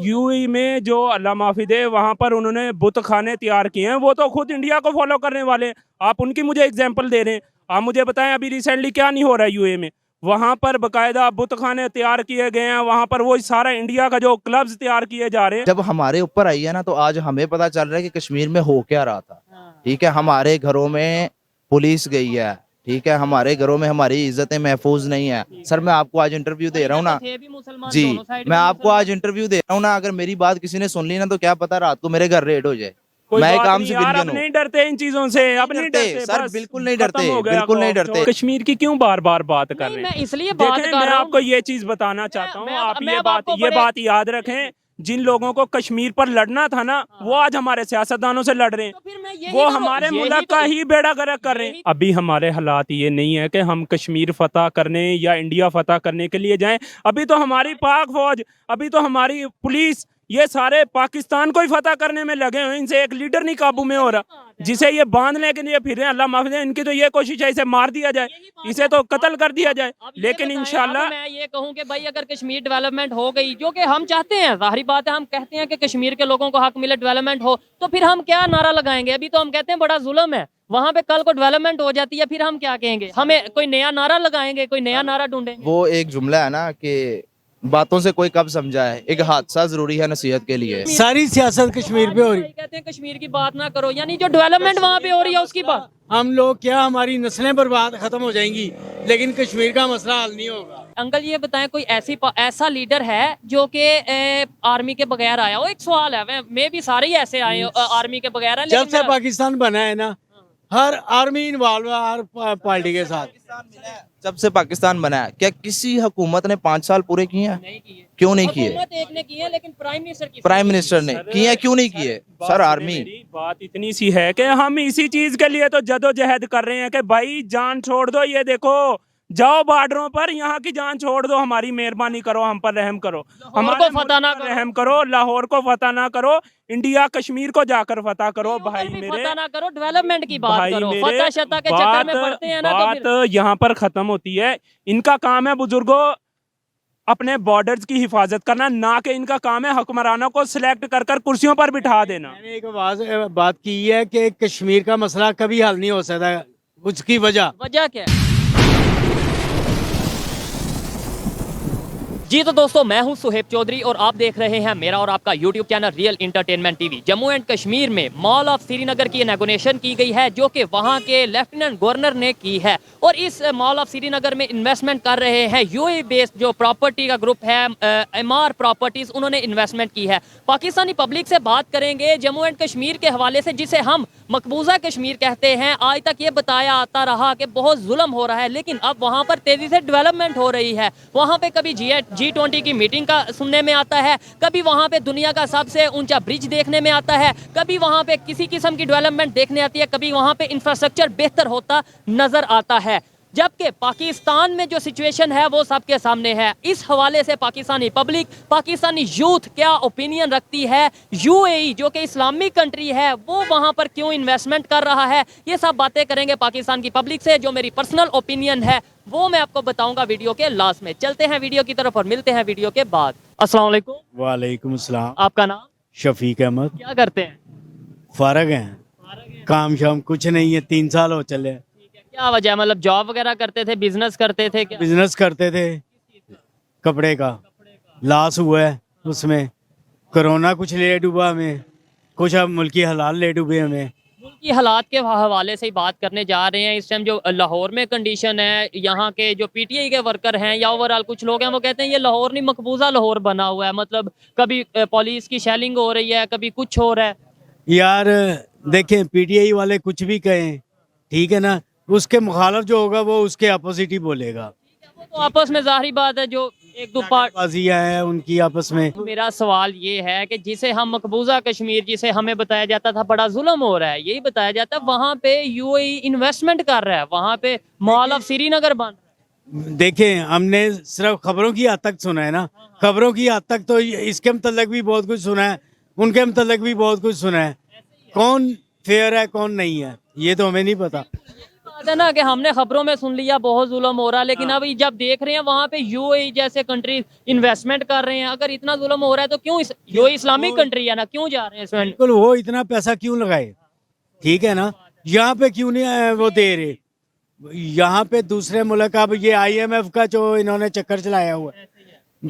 UAE में जो अल्लाह माफी दे वहाँ पर उन्होंने बुत खाने तैयार किए हैं, वो तो खुद इंडिया को फॉलो करने वाले। आप उनकी मुझे एग्जांपल दे रहे हैं। आप मुझे बताएं अभी रिसेंटली क्या नहीं हो रहा है यूएई में। वहाँ पर बकायदा बुत खाने तैयार किए गए हैं, वहाँ पर वो सारा इंडिया का जो क्लब्स तैयार किए जा रहे हैं। जब हमारे ऊपर आई है ना, तो आज हमें पता चल रहा है कि कश्मीर में हो क्या रहा था। ठीक है, हमारे घरों में पुलिस गई है, ठीक है, हमारे घरों में हमारी इज्जतें महफूज नहीं है। सर मैं आपको आज इंटरव्यू दे रहा हूँ ना जी, मैं आपको आज इंटरव्यू दे रहा हूँ ना, अगर मेरी बात किसी ने सुन ली ना, तो क्या पता रात को मेरे घर रेड हो जाए। मैं एक आम यार अब सिविलियन हूँ। नहीं डरते इन चीजों से, अब नहीं डरते सर, बस बिल्कुल नहीं खत्म डरते, हो गया बिल्कुल नहीं डरते। कश्मीर की क्यों बार बार बात कर रहे मैं हैं? इसलिए बात देखें, कर मैं रहा हूँ। आपको ये चीज बताना चाहता हूँ, मैं आप मैं ये अब बात आपको ये बड़े- बात याद रखें। जिन लोगों को कश्मीर पर लड़ना था ना, वो आज हमारे सियासतदानों से लड़ रहे हैं। तो फिर मैं यही वो तो- हमारे यही मुल्क तो- का ही बेड़ा गर्क कर रहे हैं। अभी हमारे हालात ये नहीं है कि हम कश्मीर फतह करने या इंडिया फतह करने के लिए जाएं। अभी तो हमारी पाक फौज, अभी तो हमारी पुलिस, ये सारे पाकिस्तान को ही फतह करने में लगे हुए हैं। इनसे एक लीडर नहीं काबू में हो रहा, जिसे ये बांधने के लिए फिर रहे हैं। अल्लाह माफ दे, इनकी तो ये कोशिश है इसे मार दिया जाए, इसे तो कत्ल कर दिया जाए। अब ये लेकिन बताएं, इंशाल्लाह अब मैं ये कहूं कि भाई अगर कश्मीर डेवलपमेंट हो गई, जो कि हम चाहते हैं, जाहिर बात है, हम कहते हैं कि कश्मीर के लोगों को हक मिले, डेवलपमेंट हो, तो फिर हम क्या नारा लगाएंगे? अभी तो हम कहते हैं बड़ा जुल्म है, वहां पे कल को डेवलपमेंट हो जाती है, फिर हम क्या कहेंगे? हमें कोई नया नारा लगाएंगे, कोई नया नारा ढूंढेंगे। वो एक जुमला है ना कि बातों से कोई कब समझाए, एक हादसा जरूरी है नसीहत के लिए। सारी सियासत कश्मीर पे हो रही। कहते हैं कश्मीर की बात ना करो, यानी जो डेवलपमेंट वहाँ पे हो रही है उसकी बात। हम लोग क्या, हमारी नस्लें बर्बाद खत्म हो जाएंगी, लेकिन कश्मीर का मसला हल नहीं होगा। अंकल ये बताएं, कोई ऐसा लीडर है जो कि आर्मी के बगैर आया हो? एक सवाल है, मैं भी सारे ही ऐसे आए आर्मी के बगैर हैं, जब लेकिन से मेरा- पाकिस्तान बना है ना, हर आर्मी इन्वॉल्व है, हर पार्टी के साथ। जब से पाकिस्तान बना है, क्या किसी हुकूमत ने 5 साल पूरे किए हैं? नहीं किए। क्यों नहीं किए? हुकूमत एक ने किए, लेकिन प्राइम मिनिस्टर की प्राइम मिनिस्टर ने किए, क्यों नहीं किए? सर आर्मी, मेरी बात इतनी सी है कि हम इसी चीज के लिए तो जदोजहद कर रहे हैं कि भाई जान छोड़ दो, ये देखो जाओ बॉर्डरों पर, यहाँ की जान छोड़ दो, हमारी मेहरबानी करो, हम पर रहम करो, हमारे को फतह ना मुल्क पर करो। रहम करो, लाहौर को फतह ना करो, इंडिया कश्मीर को जाकर फतह करो। भाई भी मेरे, फतह ना करो, डेवलपमेंट की बात भाई करो। मेरे, फतह शतह के चक्कर में पड़ते हैं ना, तो बात फिर यहाँ पर खत्म होती है। इनका काम है बुजुर्गों अपने बॉर्डर्स की हिफाजत करना, ना कि इनका काम है हुक्मरानों को सिलेक्ट कर कर कुर्सियों पर बिठा देना। मैंने एक बात की है कि कश्मीर का मसला कभी हल नहीं हो सकता, उसकी वजह क्या है? जी तो दोस्तों, मैं हूं सुहेब चौधरी और आप देख रहे हैं मेरा और आपका YouTube channel real entertainment TV. Jammu and Kashmir में मॉल ऑफ श्रीनगर की इनॉग्रेशन की गई है, जो कि वहां के लेफ्टिनेंट गवर्नर ने की है। और इस मॉल ऑफ श्रीनगर में इन्वेस्टमेंट कर रहे हैं यूएई बेस्ड जो प्रॉपर्टी का ग्रुप है, एमआर प्रॉपर्टीज, उन्होंने इन्वेस्टमेंट की है। पाकिस्तानी पब्लिक से बात करेंगे जम्मू एंड कश्मीर के हवाले से, जिसे हम मकबूजा कश्मीर कहते हैं। आज तक ये बताया आता रहा कि बहुत जुल्म हो रहा है, लेकिन अब वहाँ पर तेजी से डेवलपमेंट हो रही है। वहाँ पे कभी G20 की मीटिंग का सुनने में आता है, कभी वहाँ पे दुनिया का सबसे ऊंचा ब्रिज देखने में आता है, कभी वहाँ पे किसी किस्म की डेवलपमेंट देखने आती है, कभी वहाँ पे इंफ्रास्ट्रक्चर बेहतर होता नजर आता है। जबकि पाकिस्तान में जो सिचुएशन है वो सबके सामने है। इस हवाले से पाकिस्तानी पब्लिक, पाकिस्तानी यूथ क्या ओपिनियन रखती है, यूएई जो कि इस्लामिक कंट्री है वो वहां पर क्यों इन्वेस्टमेंट कर रहा है, ये सब बातें करेंगे पाकिस्तान की पब्लिक से। जो मेरी पर्सनल ओपिनियन है वो मैं आपको बताऊंगा वीडियो के लास्ट में। चलते हैं वीडियो की तरफ और मिलते हैं वीडियो के बाद। अस्सलाम वालेकुम। वालेकुम अस्सलाम। आपका नाम? शफीक अहमद। क्या करते हैं? फारग हैं, काम शाम कुछ नहीं है, 3 साल हो चले। क्या वजह है, मतलब जॉब वगैरह करते थे, बिजनेस करते थे क्या? बिजनेस करते थे, कपड़े का, लॉस हुआ है उसमें। कोरोना कुछ ले डूबा हमें, कुछ अब मुल्की हालात ले डूबे हमें। मुल्क की हालात के हवाले से ही बात करने जा रहे हैं। इस टाइम जो लाहौर में कंडीशन है, यहाँ के जो पीटीआई के वर्कर हैं या ओवरऑल कुछ लोग हैं, वो कहते हैं ये लाहौर नहीं मकबूजा लाहौर बना हुआ है। मतलब कभी पुलिस की शेलिंग हो रही है, कभी कुछ हो रहा है। यार देखें, पीटीआई वाले कुछ भी कहें, ठीक है ना, उसके मुखालफ जो होगा वो उसके अपोजिट ही बोलेगा। वो तो आपस में जाहिर बात है, जो एक दो पार्ट बाजियां हैं उनकी आपस में। मेरा सवाल ये है कि जिसे हम मकबूजा कश्मीर, जिसे हमें बताया जाता था बड़ा जुल्म हो रहा है, यही बताया जाता है, वहाँ पे यूएई इन्वेस्टमेंट कर रहा है, वहाँ पे मॉल ऑफ श्रीनगर बन रहा है। देखें, हमने सिर्फ खबरों की हद तक सुना है ना, खबरों की हद तक तो इसके मतलब भी बहुत कुछ सुना है, उनके मतलब भी बहुत कुछ सुना है। कौन फेयर है कौन नहीं है ये तो हमें नहीं पता। बात है ना कि हमने खबरों में सुन लिया बहुत जुल्म हो रहा है, लेकिन अभी जब देख रहे हैं वहाँ पे यूएई जैसे कंट्री इन्वेस्टमेंट कर रहे हैं, अगर इतना जुल्म हो रहा है तो क्यों यूएई इस्लामिक कंट्री है ना, क्यों जा रहे हैं इसमें? बिल्कुल, वो इतना पैसा क्यों लगाए? ठीक है ना, यहाँ पे क्यों नहीं वो दे रहे? यहाँ पे दूसरे मुल्क, अब ये IMF का जो इन्होंने चक्कर चलाया हुआ है,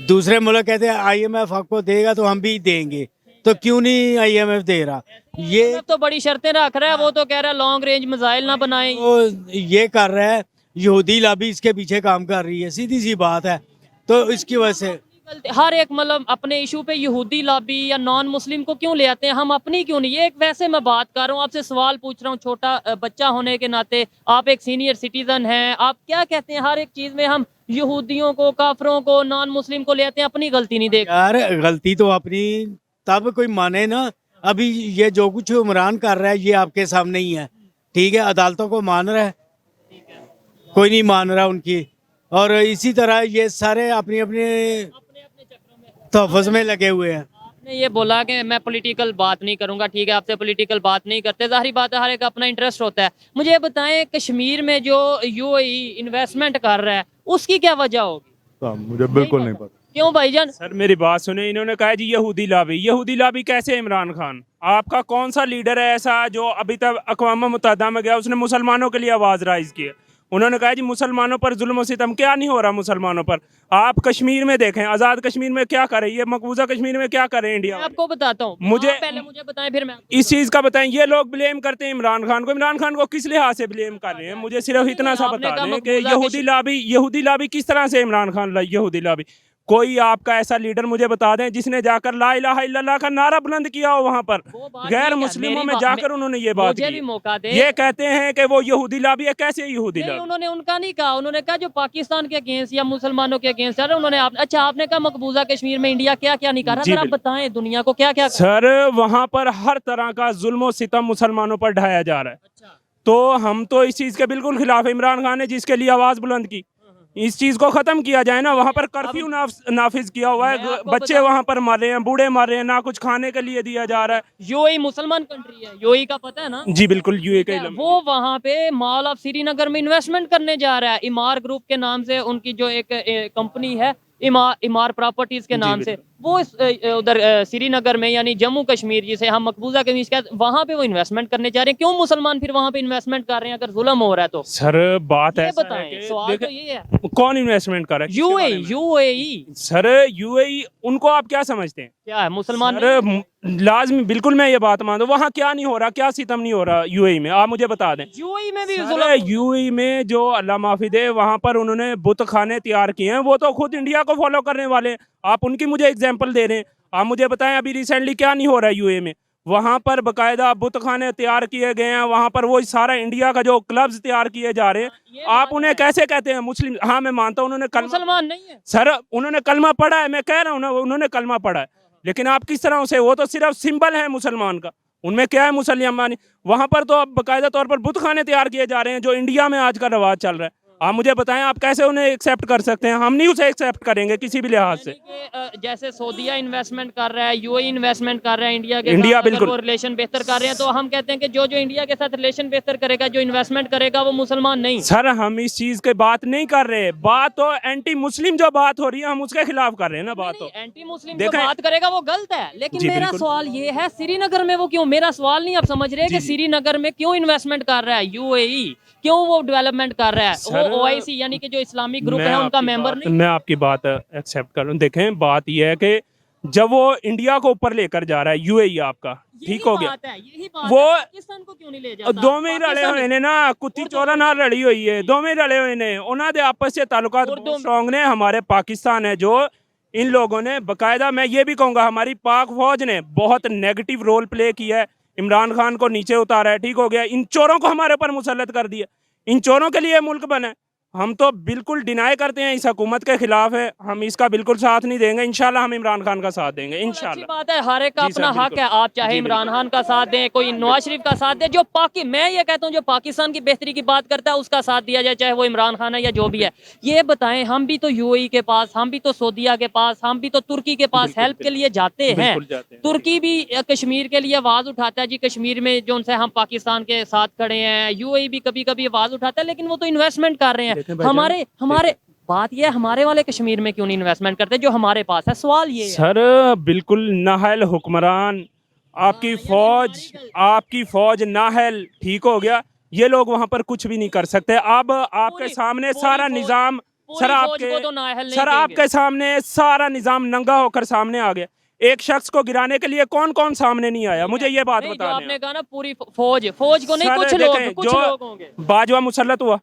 दूसरे मुल्क कहते हैं IMF आपको देगा तो हम भी देंगे, तो क्यों नहीं IMF दे रहा? ये तो बड़ी शर्तें रख रहा है, वो तो कह रहा है लॉन्ग रेंज मिसाइल ना बनाए। वो ये कर रहा है, यहूदी लॉबी इसके पीछे काम कर रही है, सीधी सी बात है। तो इसकी वजह से हर एक मतलब अपने इशू पे यहूदी लॉबी या नॉन मुस्लिम को क्यों ले आते हैं, हम अपनी क्यों नहीं? ये एक वैसे मैं बात कर रहा हूँ, आपसे सवाल पूछ रहा हूँ, छोटा बच्चा होने के नाते आप एक सीनियर सिटीजन हैं, आप क्या कहते हैं? हर एक चीज में हम यहूदियों को, काफरों को, नॉन मुस्लिम को ले आते हैं, अपनी गलती नहीं देख। यार गलती तो अपनी तब कोई माने ना। अभी ये जो कुछ उमरान कर रहा है ये आपके सामने ही है, ठीक है? अदालतों को मान रहा है, कोई नहीं मान रहा उनकी। और इसी तरह ये सारे अपनी अपने तहफ़्फ़ुज़ में लगे हुए हैं। आपने ये बोला कि मैं पॉलिटिकल बात नहीं करूंगा, ठीक है, आपसे पॉलिटिकल बात नहीं करते, जाहिर बात है हर एक अपना इंटरेस्ट होता है। मुझे ये बताएं, कश्मीर में जो यूएई इन्वेस्टमेंट कर रहा है उसकी क्या वजह होगी? मुझे बिल्कुल नहीं पता। क्यों भाईजान? सर मेरी बात सुने, इन्होंने कहा जी यहूदी लॉबी कैसे? इमरान खान आपका कौन सा लीडर है ऐसा जो अभी तक अक़वाम मुत्तहिदा में गया, उसने मुसलमानों के लिए आवाज़ राइज की है? उन्होंने कहा जी मुसलमानों पर जुल्म सितम। क्या नहीं हो रहा मुसलमानों पर? आप कश्मीर में देखें, आज़ाद कश्मीर में क्या करे, ये मकबूजा कश्मीर में क्या करे इंडिया मैं वाले? आपको बताता हूँ, पहले मुझे बताएं फिर मैं इस चीज़ का बताएं। ये लोग ब्लेम करते हैं इमरान खान को। इमरान खान को किस लिहाज से ब्लेम कर रहे हैं? मुझे सिर्फ इतना सा आपने बता कहा दें कि मकबूजा यहूदी लॉबी किस तरह से इमरान खान यहूदी लॉबी? कोई आपका ऐसा लीडर मुझे बता दें जिसने जाकर ला इलाहा इल्लल्लाह का नारा बुलंद किया हो वहां पर, वो बात गैर ठीक है, मुस्लिमों मेरी में बात- जाकर उन्होंने ये बात मुझे भी की। मौका दे। ये कहते हैं कि वो यहूदी लॉबी है। कैसे यहूदी नहीं, लॉबी? उन्होंने उनका नहीं कहा, उन्होंने कहा जो पाकिस्तान के अगेंस्ट या मुसलमानों के अगेंस्ट है, उन्होंने अच्छा आपने कहा मकबूजा कश्मीर में इंडिया क्या क्या नहीं कर रहा, जी जरा आप बिल्कुल। बताएं दुनिया को क्या क्या। सर वहां पर हर तरह का जुल्म सितम मुसलमानों पर ढाया जा रहा है। अच्छा, तो हम तो इस चीज के बिल्कुल खिलाफ है। इमरान खान ने जिसके लिए आवाज बुलंद की, इस चीज को खत्म किया जाए ना। वहां पर कर्फ्यू नाफिज किया हुआ मैं है, आपको बच्चे वहां पर मर रहे हैं, बूढ़े मर रहे हैं, ना कुछ खाने के लिए दिया जा रहा है। यूएई मुसलमान कंट्री है, यूएई का पता है ना? जी बिल्कुल, यूए का है, वो वहाँ पे मॉल ऑफ श्रीनगर में इन्वेस्टमेंट करने जा रहा है, इमार ग्रुप के नाम से उनकी जो एक कंपनी है, इमार प्रॉपर्टीज के नाम से, वो उधर श्रीनगर में यानी जम्मू कश्मीर जिसे हम मकबूजा कश्मीर कहते हैं, वहाँ पे वो इन्वेस्टमेंट करने जा रहे हैं। क्यों मुसलमान फिर वहाँ पे इन्वेस्टमेंट कर रहे हैं अगर जुल्म हो रहा है तो? सर बात ये ऐसा है बताएं, कि सवाल तो देखें, ये है। कौन इन्वेस्टमेंट कर रहा है? किसके बारे में? यूएई सर यूएई उनको आप क्या समझते हैं? क्या है, मुसलमान? सर लाजमी बिल्कुल मैं ये बात मानता हूँ। वहाँ क्या नहीं हो रहा, क्या सितम नहीं हो रहा यूएई में? आप मुझे बता दें। यूएई में भी सर जुल्म? यूएई में जो अल्लाह माफी दे, वहाँ पर उन्होंने बुत खाने तैयार किए हैं। वो तो खुद इंडिया को फॉलो करने वाले हैं। आप उनकी मुझे एग्जांपल दे रहे हैं। आप मुझे बताएं अभी रिसेंटली क्या नहीं हो रहा है यूएई में? वहाँ पर बाकायदा बुत खाने तैयार किए गए हैं। वहाँ पर वो सारा इंडिया का जो क्लब्स तैयार किए जा रहे हैं। आप उन्हें कैसे कहते हैं मुस्लिम? हाँ मैं मानता हूँ उन्होंने मुसलमान नहीं है सर उन्होंने कलमा पढ़ा है, मैं कह रहा हूँ ना उन्होंने कलमा पढ़ा है, लेकिन आप किस तरह से? वो तो सिर्फ सिंबल है मुसलमान का। उनमें क्या है मुसलमान? वहाँ पर तो अब बाकायदा तौर पर बुत खाने तैयार किए जा रहे हैं जो इंडिया में आज का रवाज चल रहा है। आप मुझे बताएं आप कैसे उन्हें एक्सेप्ट कर सकते हैं? हम नहीं उसे एक्सेप्ट करेंगे किसी भी लिहाज से। जैसे सऊदीया इन्वेस्टमेंट कर रहा है, यूएई इन्वेस्टमेंट कर रहा है इंडिया के इंडिया साथ, अगर बिल्कुल। वो रिलेशन बेहतर कर रहे हैं तो हम कहते हैं कि जो जो इंडिया के साथ रिलेशन बेहतर करेगा, जो इन्वेस्टमेंट करेगा वो मुसलमान नहीं। सर हम इस चीज की बात नहीं कर रहे, बात तो एंटी मुस्लिम जो बात हो रही है हम उसके खिलाफ कर रहे हैं ना। बात तो एंटी मुस्लिम जो देखें- बात करेगा वो गलत है, लेकिन जी, मेरा बिल्कुल। सवाल ये है श्रीनगर में वो क्यों? मेरा सवाल नहीं आप समझ रहे जी, कि जी। श्रीनगर में क्यों इन्वेस्टमेंट कर रहा है यूएई? क्यों वो डेवलपमेंट कर रहा है? सर, वो ओआईसी यानी कि जो इस्लामिक ग्रुप मैं है उनका आपकी मेंबर बात- नहीं? मैं आपकी बात एक्सेप्ट कर रहा हूँ। देखें बात यह है कि जब वो इंडिया को ऊपर लेकर जा रहा है यूएई आपका, ठीक हो गया, यही बात वो- है, पाकिस्तान को क्यों नहीं ले जाता? दो में ही रले हुए ने ना, कुत्ती चोरा ना रली हुई है, दो में ही रले हुए ने, उन्होंने आपस से ताल्लुकात और बहुत स्ट्रॉन्ग ने। हमारे पाकिस्तान है जो इन लोगों ने बाकायदा, मैं ये भी कहूँगा हमारी पाक फौज ने बहुत नेगेटिव रोल प्ले किया है, इमरान खान को नीचे उतारा है, ठीक हो गया। इन चोरों को हमारे ऊपर मुसल्लत कर दिया, इन चोरों के लिए मुल्क बना है। हम तो बिल्कुल डिनाई करते हैं, इस हुकूमत के खिलाफ है, हम इसका बिल्कुल साथ नहीं देंगे। इंशाल्लाह हम इमरान खान का साथ देंगे अच्छी इंशाल्लाह। बात है, हर एक का जी सर, अपना हक बिल्कुल। है। आप चाहे जी, इमरान बिल्कुल। खान का साथ दें, कोई नवाज शरीफ का साथ दे, मैं ये कहता हूँ जो पाकिस्तान की बेहतरी की बात करता है उसका साथ दिया जाए, चाहे वो इमरान खान है या जो भी है। ये बताएं, हम भी तो यूएई के पास, हम भी तो सऊदीया के पास, हम भी तो तुर्की के पास बिल्कुल, हेल्प के लिए जाते हैं। बिल्कुल जाते हैं। तुर्की भी कश्मीर के लिए आवाज उठाता है जी, कश्मीर में जो उनसे हम पाकिस्तान के साथ खड़े हैं। यूएई भी कभी कभी आवाज उठाता है, लेकिन वो तो इन्वेस्टमेंट कर रहे हैं। देखें भाईजान, हमारे बात ये है, हमारे वाले कश्मीर में क्यों नहीं इन्वेस्टमेंट करते जो हमारे पास है? सवाल ये है। सर बिल्कुल नाहल हुक्मरान, आपकी फौज नाहल ठीक हो गया, ये लोग वहां पर कुछ भी नहीं कर सकते। अब आपके पूरी- सामने पूरी सारा फौज- निजाम, पूरी सर फौज को तो नाअहल नहीं सर कहेंगे। आपके सामने सारा निजाम नंगा होकर सामने आ गया। एक शख्स को गिराने के लिए कौन कौन सामने नहीं आया, मुझे ये बात नहीं, जो बता दें आपने आप। कहा ना पूरी फौज को नहीं, सर कुछ देखें, लोग, कुछ जो लोग होंगे। बाजवा मुसल्लत हुआ,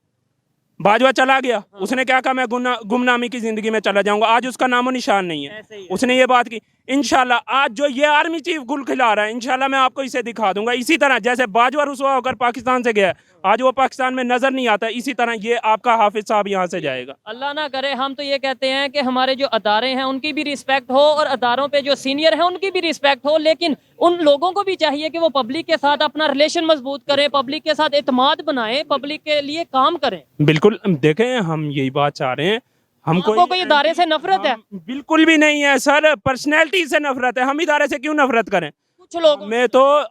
बाजवा चला गया, उसने क्या कहा, मैं गुमनामी की जिंदगी में चला जाऊंगा, आज उसका नामो निशान नहीं है। ऐसे ही है। उसने ये बात की। इंशाल्लाह आज जो ये आर्मी चीफ गुल खिला रहा है, इंशाल्लाह मैं आपको इसे दिखा दूंगा। इसी तरह जैसे बाजवा रुसवा होकर पाकिस्तान से गया है, आज वो पाकिस्तान में नजर नहीं आता, इसी तरह ये आपका हाफिज साहब यहाँ से जाएगा। अल्लाह ना करे। हम तो ये कहते हैं कि हमारे जो अदारे हैं उनकी भी रिस्पेक्ट हो, और अदारों पे जो सीनियर हैं उनकी भी रिस्पेक्ट हो, लेकिन उन लोगों को भी चाहिए कि वो पब्लिक के साथ अपना रिलेशन मजबूत करें, पब्लिक के साथ एतमाद बनाएं, पब्लिक के लिए काम करें। बिल्कुल, देखें हम यही बात चाह रहे हैं। आपको कोई इदारे से नफरत है? बिल्कुल भी नहीं है सर, पर्सनैलिटी से नफरत है। हम इदारे से क्यों नफरत करें? कुछ लोग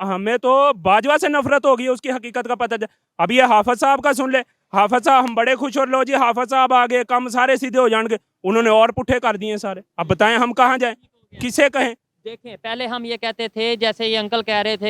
हमें तो बाजवा से नफरत होगी, उसकी हकीकत का पता अब ये हाफिज साहब का सुन ले। हाफिज साहब हम बड़े खुश, और लो जी हाफिज साहब आ गए, कम सारे सीधे हो जाएंगे, उन्होंने और पुट्ठे कर दिए सारे। अब बताएं हम कहाँ जाएं, किसे कहें? देखें, पहले हम ये कहते थे, जैसे ये अंकल कह रहे थे